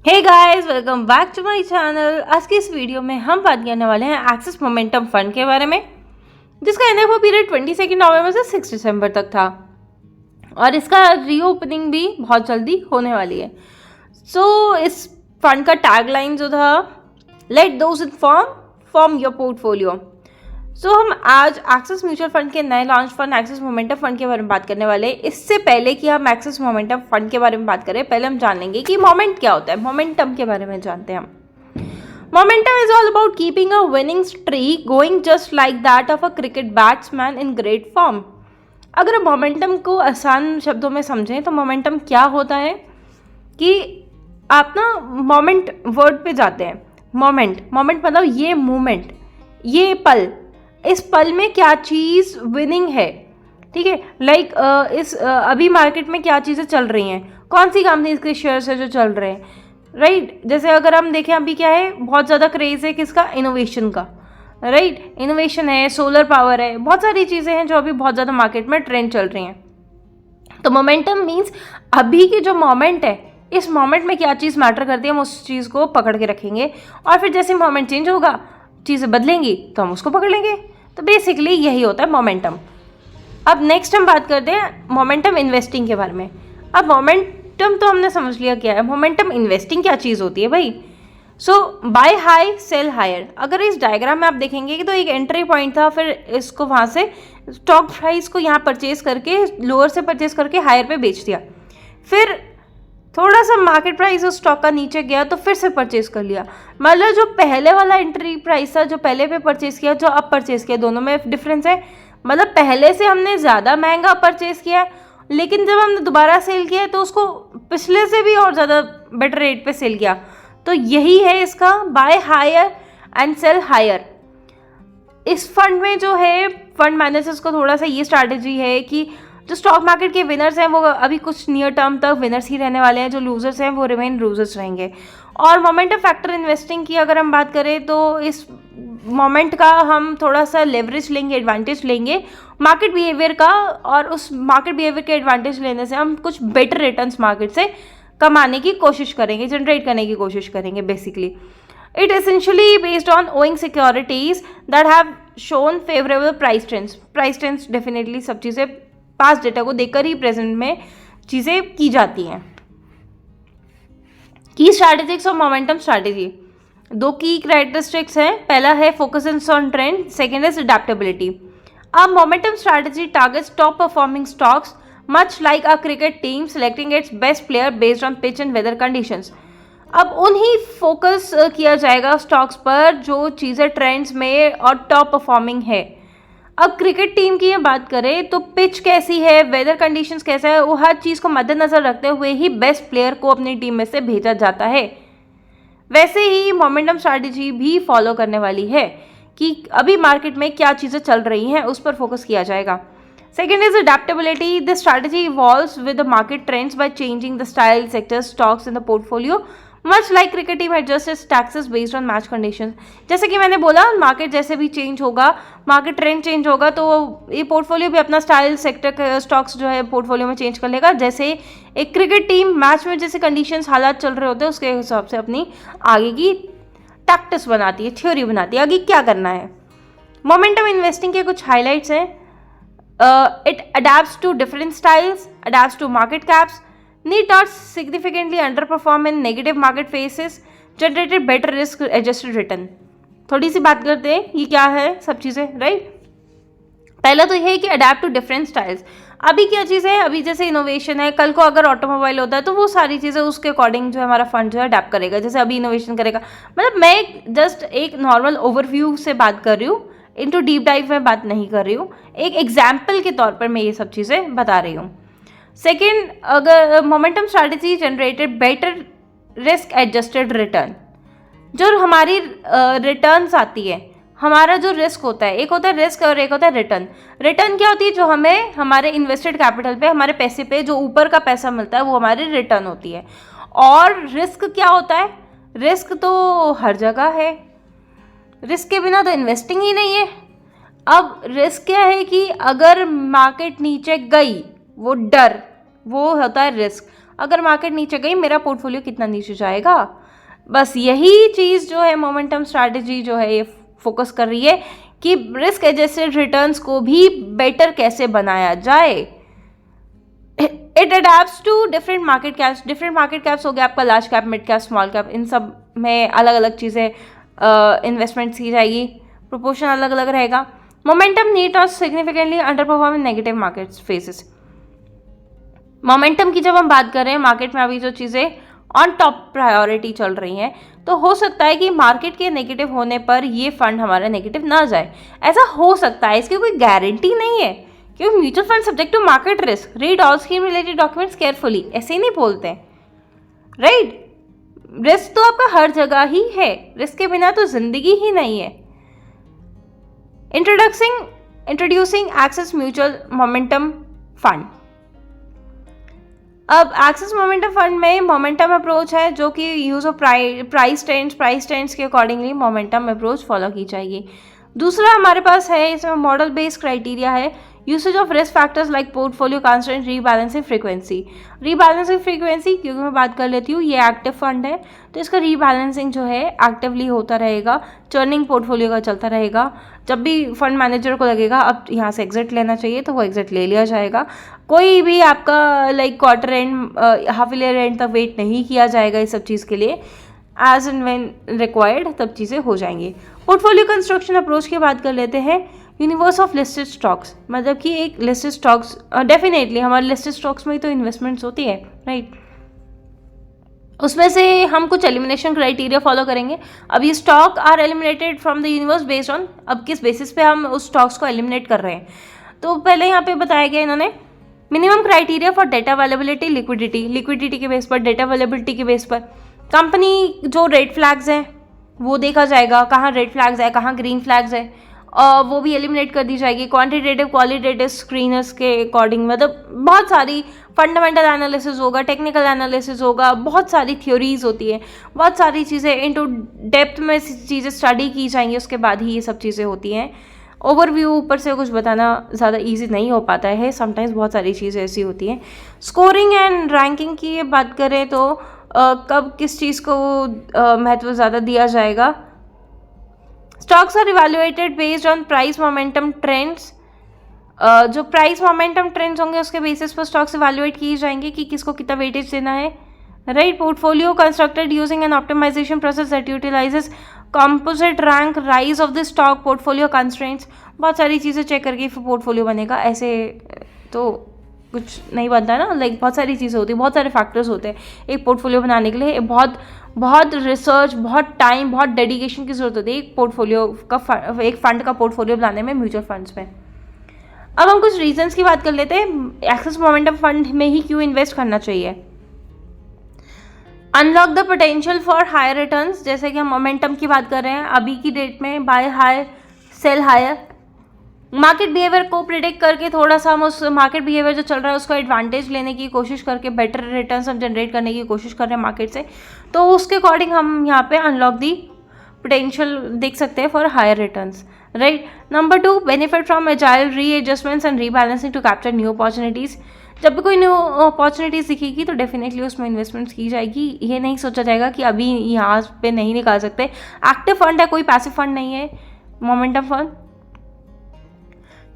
Hey guys, welcome back to my channel. आज की इस वीडियो में हम बात करने वाले हैं एक्सिस मोमेंटम फंड के बारे में, जिसका एनएफओ पीरियड 22 नवंबर से 6 दिसंबर तक था और इसका रीओपनिंग भी बहुत जल्दी होने वाली है। इस फंड का टैगलाइन जो था, late those inform form your portfolio. हम आज एक्सिस म्यूचुअल फंड के नए launch fund axis momentum fund के बारे में बात करने वाले हैं। इससे पहले कि हम एक्सिस मोमेंटम फंड के बारे में बात करें, पहले हम जान लेंगे कि मोमेंट क्या होता है। मोमेंटम के बारे में जानते हैं हम। Momentum is all about keeping a winning streak going just like that of a cricket batsman in great form. अगर मोमेंटम को आसान शब्दों में समझें तो मोमेंटम क्या होता है कि आप ना मोमेंट वर्ड पे जाते हैं। मोमेंट मतलब ये मोमेंट, ये पल, इस पल में क्या चीज़ विनिंग है, ठीक है। लाइक अभी मार्केट में क्या चीज़ें चल रही हैं, कौन सी कंपनीज के शेयर्स है जो चल रहे हैं, राइट। जैसे अगर हम देखें अभी क्या है, बहुत ज़्यादा क्रेज़ है किसका, इनोवेशन का, राइट। इनोवेशन है, सोलर पावर है, बहुत सारी चीज़ें हैं जो अभी बहुत ज़्यादा मार्केट में ट्रेंड चल रही हैं। तो मोमेंटम मीन्स अभी की जो मोमेंट है, इस मोमेंट में क्या चीज़ मैटर करती है, हम उस चीज़ को पकड़ के रखेंगे और फिर जैसे मोमेंट चेंज होगा, चीज़ें बदलेंगी तो हम उसको पकड़ लेंगे। तो बेसिकली यही होता है मोमेंटम। अब नेक्स्ट हम बात करते हैं मोमेंटम इन्वेस्टिंग के बारे में। अब मोमेंटम तो हमने समझ लिया क्या है, मोमेंटम इन्वेस्टिंग क्या चीज़ होती है भाई। Buy high sell higher. अगर इस डायग्राम में आप देखेंगे कि तो एक एंट्री पॉइंट था, फिर इसको वहाँ से स्टॉक प्राइस को यहाँ परचेज करके, लोअर से परचेज करके हायर पे बेच दिया, फिर थोड़ा सा मार्केट प्राइस उस स्टॉक का नीचे गया तो फिर से परचेज कर लिया। मतलब जो पहले वाला एंट्री प्राइस था, जो पहले पे परचेज किया, जो अब परचेज किया, दोनों में डिफरेंस है। मतलब पहले से हमने ज़्यादा महंगा परचेज किया है, लेकिन जब हमने दोबारा सेल किया तो उसको पिछले से भी और ज़्यादा बेटर रेट पे सेल किया। तो यही है इसका buy higher and sell higher. इस फंड में जो है, फंड मैनेजर्स को थोड़ा सा ये स्ट्रैटेजी है कि जो स्टॉक मार्केट के विनर्स हैं वो अभी कुछ नियर टर्म तक विनर्स ही रहने वाले हैं, जो लूजर्स हैं वो रिमेन लूजर्स रहेंगे। और मोमेंटम फैक्टर इन्वेस्टिंग की अगर हम बात करें तो इस मोमेंट का हम थोड़ा सा लेवरेज लेंगे, एडवांटेज लेंगे मार्केट बिहेवियर का, और उस मार्केट बिहेवियर के एडवांटेज लेने से हम कुछ बेटर रिटर्न्स मार्केट से कमाने की कोशिश करेंगे, जनरेट करने की कोशिश करेंगे। Basically it essentially based on owing securities that have shown favourable price trends definitely सब चीज़ें पास्ट डेटा को देखकर ही प्रेजेंट में चीज़ें की जाती हैं। की स्ट्रैटेजिक्स और मोमेंटम स्ट्रैटेजी, दो की कैरेक्टरिस्टिक्स हैं। पहला है focus on trend, second is adaptability. अब momentum strategy targets top performing stocks much like a cricket team selecting its best player based on pitch and weather conditions. अब उन्हीं फोकस किया जाएगा स्टॉक्स पर जो चीज़ें ट्रेंड्स में और टॉप परफॉर्मिंग है। अब क्रिकेट टीम की ये बात करें तो पिच कैसी है, वेदर कंडीशंस कैसा है, वो हर चीज़ को मद्देनज़र रखते हुए ही बेस्ट प्लेयर को अपनी टीम में से भेजा जाता है। वैसे ही मोमेंटम स्ट्रैटेजी भी फॉलो करने वाली है कि अभी मार्केट में क्या चीज़ें चल रही हैं उस पर फोकस किया जाएगा। Second is adaptability. This strategy evolves with the market trends by changing the style, sectors, stocks in the portfolio much like cricket team adjust its taxes based on match condition. जैसे कि मैंने बोला, market जैसे भी change होगा, market trend change होगा, तो ये पोर्टफोलियो भी अपना स्टाइल, सेक्टर, स्टॉक्स जो है पोर्टफोलियो में चेंज कर लेगा। जैसे एक क्रिकेट टीम मैच में जैसे कंडीशंस, हालात चल रहे होते हैं, उसके हिसाब से अपनी आगे की टैक्टिक्स बनाती है, थ्योरी बनाती है, आगे क्या करना है। मोमेंटम इन्वेस्टिंग के कुछ हाईलाइट्स हैं। It adapts to different styles, adapts to market caps, need not significantly underperform in negative market phases, generated better risk adjusted return। थोड़ी सी बात करते हैं ये क्या है सब चीज़ें, राइट। पहला तो ये है कि अडेप्ट टू डिफरेंट स्टाइल्स। अभी क्या चीज़ है, अभी जैसे इनोवेशन है, कल को अगर ऑटोमोबाइल होता है तो वो सारी चीज़ें उसके अकॉर्डिंग जो है हमारा फंड जो है अडेप्ट करेगा। जैसे अभी इनोवेशन करेगा, मतलब मैं जस्ट एक नॉर्मल ओवरव्यू से बात कर रही हूँ, इनटू डीप डाइव में बात नहीं कर रही हूँ, एक एग्जाम्पल के तौर पर मैं ये सब चीज़ें बता रही हूँ। सेकेंड, अगर momentum strategy generated better risk adjusted return. जो हमारी रिटर्न्स आती है, हमारा जो रिस्क होता है, एक होता है रिस्क और एक होता है रिटर्न। रिटर्न क्या होती है, जो हमें हमारे इन्वेस्टेड कैपिटल पे, हमारे पैसे पे जो ऊपर का पैसा मिलता है वो हमारी रिटर्न होती है। और रिस्क क्या होता है, रिस्क तो हर जगह है, रिस्क के बिना तो इन्वेस्टिंग ही नहीं है। अब रिस्क क्या है कि अगर मार्केट नीचे गई, वो डर, वो होता है रिस्क। अगर मार्केट नीचे गई मेरा पोर्टफोलियो कितना नीचे जाएगा। बस यही चीज़ जो है मोमेंटम स्ट्रैटेजी जो है ये फोकस कर रही है कि रिस्क एडजस्टेड रिटर्न्स को भी बेटर कैसे बनाया जाए। It adapts to different market caps हो गया आपका large cap, mid cap, small cap, इन सब में अलग अलग चीज़ें इन्वेस्टमेंट्स की जाएगी, प्रोपोर्शन अलग अलग रहेगा। Momentum need not significantly under perform in negative market faces. Momentum की जब हम बात कर रहे हैं, मार्केट में अभी जो चीज़ें ऑन टॉप प्रायोरिटी चल रही हैं, तो हो सकता है कि मार्केट के नेगेटिव होने पर ये फंड हमारा नेगेटिव ना जाए, ऐसा हो सकता है, इसकी कोई गारंटी नहीं है, क्योंकि mutual fund subject to market risk, read all scheme related documents carefully, ऐसे ही नहीं बोलते हैं, राइट। रिस्क तो आपका हर जगह ही है, रिस्क के बिना तो जिंदगी ही नहीं है। Introducing axis mutual momentum fund. अब एक्सिस मोमेंटम फंड में मोमेंटम अप्रोच है, जो कि यूज ऑफ प्राइस ट्रेंड्स के अकॉर्डिंगली मोमेंटम अप्रोच फॉलो की जाएगी। दूसरा हमारे पास है, इसमें मॉडल बेस्ड क्राइटेरिया है, usage of risk factors like portfolio constraint, rebalancing frequency. क्योंकि मैं बात कर लेती हूँ, ये एक्टिव फंड है तो इसका रीबैलेंसिंग जो है एक्टिवली होता रहेगा, चर्निंग पोर्टफोलियो का चलता रहेगा। जब भी फंड मैनेजर को लगेगा अब यहाँ से एग्जिट लेना चाहिए तो वो एग्जिट ले लिया जाएगा। कोई भी आपका like quarter and, half year and तक वेट नहीं किया जाएगा इस सब चीज़ के लिए, एज एंड व्हेन रिक्वायर्ड तब चीज़ें हो जाएंगी। पोर्टफोलियो कंस्ट्रक्शन अप्रोच की बात कर लेते हैं। यूनिवर्स ऑफ लिस्टेड स्टॉक्स, मतलब कि एक लिस्टेड स्टॉक्स, डेफिनेटली हमारे लिस्टेड स्टॉक्स में ही तो इन्वेस्टमेंट्स होती है, राइट। उसमें से हम कुछ एलिमिनेशन क्राइटेरिया फॉलो करेंगे। अब ये stock are eliminated from the universe based on, अब किस बेसिस पे हम उस स्टॉक्स को एलिमिनेट कर रहे हैं, तो पहले यहाँ पे बताया गया इन्होंने minimum criteria for data availability, liquidity के बेस पर, डेटा अवेलेबिलिटी के बेस पर। कंपनी जो रेड फ्लैग्स हैं वो देखा जाएगा, कहाँ रेड फ्लैग्स है, कहाँ ग्रीन फ्लैग्स है, और वो भी एलिमिनेट कर दी जाएगी। क्वांटिटेटिव क्वालिटेटिव स्क्रीनर्स के अकॉर्डिंग, मतलब बहुत सारी फंडामेंटल एनालिसिस होगा, टेक्निकल एनालिसिस होगा, बहुत सारी थ्योरीज होती है, बहुत सारी चीज़ें इनटू डेप्थ में चीज़ें स्टडी की जाएंगी, उसके बाद ही ये सब चीज़ें होती हैं। ओवरव्यू ऊपर से कुछ बताना ज़्यादा इजी नहीं हो पाता है, समटाइम्स बहुत सारी चीज़ें ऐसी होती हैं। स्कोरिंग एंड रैंकिंग की बात करें तो कब किस चीज़ को महत्व ज़्यादा दिया जाएगा। Stocks are evaluated based on price momentum trends. जो प्राइस मोमेंटम ट्रेंड्स होंगे उसके बेसिस पर स्टॉक्स इवेल्युएट किए जाएंगे कि किसको कितना वेटेज देना है, right. Portfolio constructed using an optimization process that utilizes composite rank, rise of the stock, portfolio constraints, बहुत सारी चीज़ें चेक करके फिर पोर्टफोलियो बनेगा, ऐसे तो कुछ नहीं बनता है ना, लाइक बहुत सारी चीज़ें होती है, बहुत सारे फैक्टर्स होते हैं एक पोर्टफोलियो बनाने के लिए। बहुत रिसर्च, बहुत टाइम, बहुत डेडिकेशन की जरूरत होती है एक पोर्टफोलियो का, एक फंड का पोर्टफोलियो बनाने में, म्यूचुअल फंड्स में। अब हम कुछ रीजंस की बात कर लेते हैं, एक्सिस मोमेंटम फंड में ही क्यों इन्वेस्ट करना चाहिए। Unlock the potential for higher returns, जैसे कि हम मोमेंटम की बात कर रहे हैं, अभी की डेट में buy higher sell higher, market behaviour को प्रिडिक्ट करके थोड़ा सा हम उस मार्केट बिहेवियर जो चल रहा है उसको एडवांटेज लेने की कोशिश करके बेटर रिटर्न्स हम जनरेट करने की कोशिश कर रहे हैं मार्केट से, तो उसके अकॉर्डिंग हम यहाँ पे अनलॉक दी पोटेंशियल देख सकते हैं for higher returns, right. Number 2, benefit from agile readjustments and rebalancing to capture new opportunities. जब भी कोई न्यू अपॉर्चुनिटीज़ दिखेगी तो डेफिनेटली उसमें इन्वेस्टमेंट्स की जाएगी, ये नहीं सोचा जाएगा कि अभी यहाँ पे नहीं निकाल सकते। एक्टिव फंड है, कोई पैसिव फंड नहीं है momentum fund.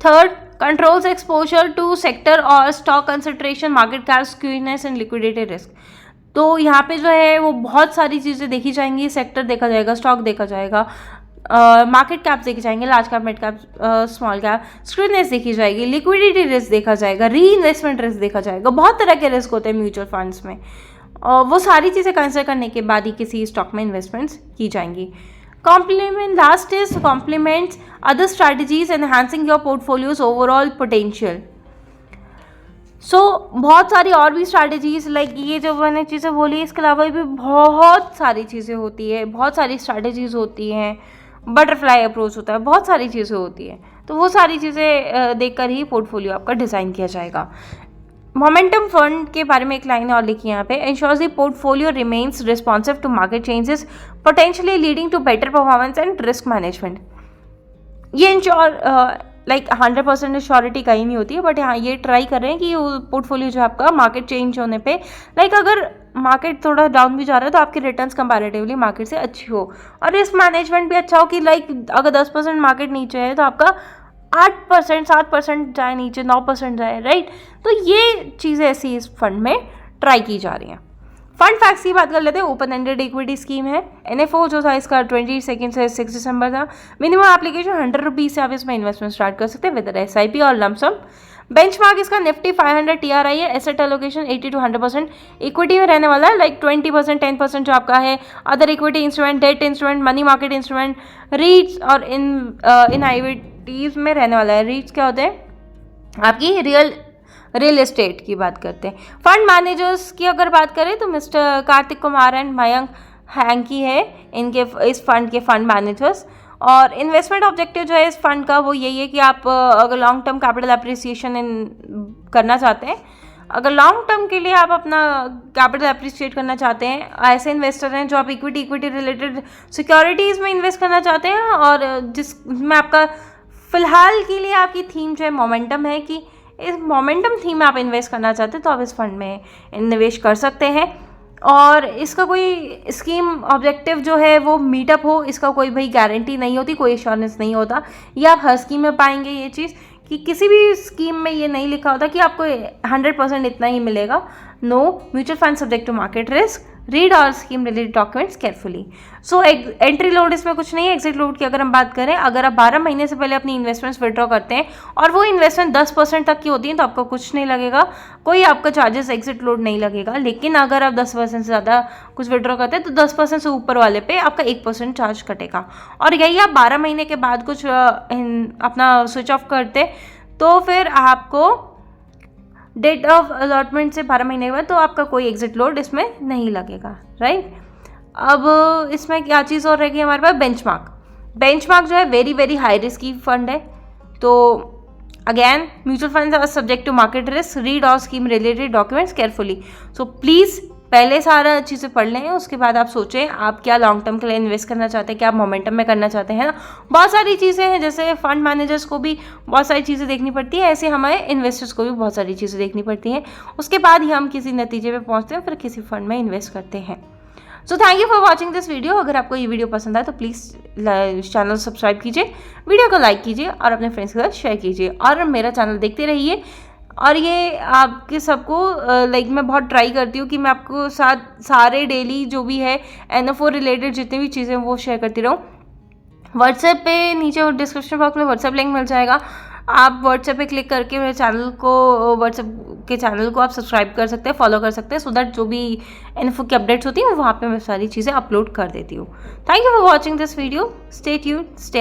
Third, controls exposure to sector और stock concentration, market cap skewness and liquidity risk. तो यहाँ पे जो है वो बहुत सारी चीज़ें देखी जाएंगी, सेक्टर देखा जाएगा, स्टॉक देखा जाएगा, मार्केट कैप देखे जाएंगे, large cap, mid cap, small cap, skewness देखी जाएगी, लिक्विडिटी रिस्क देखा जाएगा, री इन्वेस्टमेंट रिस्क देखा जाएगा, बहुत तरह के रिस्क होते हैं म्यूचुअल फंड्स में, और वो सारी चीज़ें कंसिडर करने के बाद ही किसी स्टॉक में इन्वेस्टमेंट्स की जाएंगी। Last is complements other strategies enhancing your portfolios overall potential. बहुत सारी और भी स्ट्रैटेजीज, लाइक ये जो मैंने चीज़ें बोली, इसके अलावा भी बहुत सारी चीज़ें होती है, बहुत सारी स्ट्रैटेजीज होती हैं, बटरफ्लाई अप्रोच होता है, बहुत सारी चीज़ें होती हैं, तो वो सारी चीज़ें देखकर ही पोर्टफोलियो आपका डिज़ाइन किया जाएगा। मोमेंटम फंड के बारे में एक लाइन और लिखी है यहाँ पे, ensures the portfolio remains responsive to market changes potentially leading to better performance and risk management. ये लाइक 100% श्योरिटी कहीं नहीं होती है, बट हाँ ये ट्राई कर रहे हैं कि पोर्टफोलियो जो आपका मार्केट चेंज होने पे, लाइक अगर मार्केट थोड़ा डाउन भी जा रहा है तो आपकी रिटर्न्स कंपैरेटिवली मार्केट से अच्छी हो, और रिस्क मैनेजमेंट भी अच्छा हो कि लाइक अगर 10% मार्केट नीचे है तो आपका 8%, 7% जाए नीचे, 9% जाए, राइट। तो ये चीज़ें ऐसी इस फंड में ट्राई की जा रही हैं। फंड फैक्ट्स की बात कर लेते हैं। ओपन एंडेड इक्विटी स्कीम है। NFO जो था इसका 22 से 6 दिसंबर था। मिनिमम एप्लीकेशन 100 रुपीज़ से आप इसमें इन्वेस्टमेंट स्टार्ट कर सकते हैं विद SIP और लमसम। बेंचमार्क इसका निफ्टी 500 TRI है। एसेट एलोकेशन 80 to 100% इक्विटी में रहने वाला है, लाइक 20%, 10% जो आपका है other equity instrument, debt instrument, money market instrument, रीट्स और इन IVTs में रहने वाला है। रीट्स क्या होते हैं? आपकी रियल एस्टेट की बात करते हैं। फंड मैनेजर्स की अगर बात करें तो mister Kartik Kumar and Mayank hanky है इनके इस फंड के फंड मैनेजर्स। और इन्वेस्टमेंट ऑब्जेक्टिव जो है इस फंड का वो यही है कि आप अगर लॉन्ग टर्म कैपिटल अप्रिसिएशन करना चाहते हैं, अगर लॉन्ग टर्म के लिए आप अपना कैपिटल अप्रिशिएट करना चाहते हैं, ऐसे इन्वेस्टर हैं जो आप इक्विटी रिलेटेड सिक्योरिटीज़ में इन्वेस्ट करना चाहते हैं, और जिसमें आपका फ़िलहाल के लिए आपकी थीम जो है मोमेंटम है, कि इस मोमेंटम थीम में आप इन्वेस्ट करना चाहते हैं तो आप इस फंड में निवेश कर सकते हैं। और इसका कोई स्कीम ऑब्जेक्टिव जो है वो मीटअप हो, इसका कोई भाई गारंटी नहीं होती, कोई एश्योरेंस नहीं होता। ये आप हर स्कीम में पाएंगे ये चीज़, कि किसी भी स्कीम में ये नहीं लिखा होता कि आपको 100% इतना ही मिलेगा। No, mutual fund subject to market risk, read और scheme related documents carefully. So entry load इसमें कुछ नहीं है। एग्जिट लोड की अगर हम बात करें, अगर आप 12 महीने से पहले अपनी इन्वेस्टमेंट्स विड्रॉ करते हैं और वो इन्वेस्टमेंट 10% तक की होती है तो आपको कुछ नहीं लगेगा, कोई आपका चार्जेस एग्जिट लोड नहीं लगेगा। लेकिन अगर आप 10% से ज़्यादा कुछ विड्रॉ करते हैं तो 10% से ऊपर वाले पे आपका 1% चार्ज कटेगा। और यही आप 12 महीने के बाद कुछ अपना स्विच ऑफ करते तो फिर आपको डेट ऑफ अलॉटमेंट से 12 महीने के बाद तो आपका कोई एग्जिट लोड इसमें नहीं लगेगा, राइट। अब इसमें क्या चीज़ और रहेगी हमारे पास? बेंचमार्क जो है वेरी हाई रिस्क की फंड है। तो again mutual fund are subject to market risk, read और scheme related documents carefully. So please पहले सारा चीज़ें पढ़ लें, उसके बाद आप सोचें आप क्या लॉन्ग टर्म के लिए इन्वेस्ट करना चाहते हैं, क्या आप मोमेंटम में करना चाहते हैं ना। बहुत सारी चीज़ें हैं, जैसे फंड मैनेजर्स को भी बहुत सारी चीज़ें देखनी पड़ती है, ऐसे हमारे इन्वेस्टर्स को भी बहुत सारी चीज़ें देखनी पड़ती हैं। उसके बाद ही हम किसी नतीजे पे पहुंचते हैं, फिर किसी फंड में इन्वेस्ट करते हैं। So thank you for watching this video. अगर आपको ये वीडियो पसंद आए तो प्लीज़ चैनल सब्सक्राइब कीजिए, वीडियो को लाइक कीजिए और अपने फ्रेंड्स के साथ शेयर कीजिए, और मेरा चैनल देखते रहिए। और ये आपके सबको लाइक मैं बहुत ट्राई करती हूँ कि मैं आपको सारे डेली जो भी है NFO रिलेटेड जितनी भी चीज़ें वो शेयर करती रहूँ। व्हाट्सएप पे नीचे डिस्क्रिप्शन बॉक्स में व्हाट्सएप लिंक मिल जाएगा, आप व्हाट्सएप पे क्लिक करके मेरे चैनल को, व्हाट्सएप के चैनल को आप सब्सक्राइब कर सकते हैं, फॉलो कर सकते हैं, सो दैट जो भी NFO की अपडेट्स होती हैं वहाँ पे मैं सारी चीज़ें अपलोड कर देती हूँ। Thank you for watching this video. Stay tuned, stay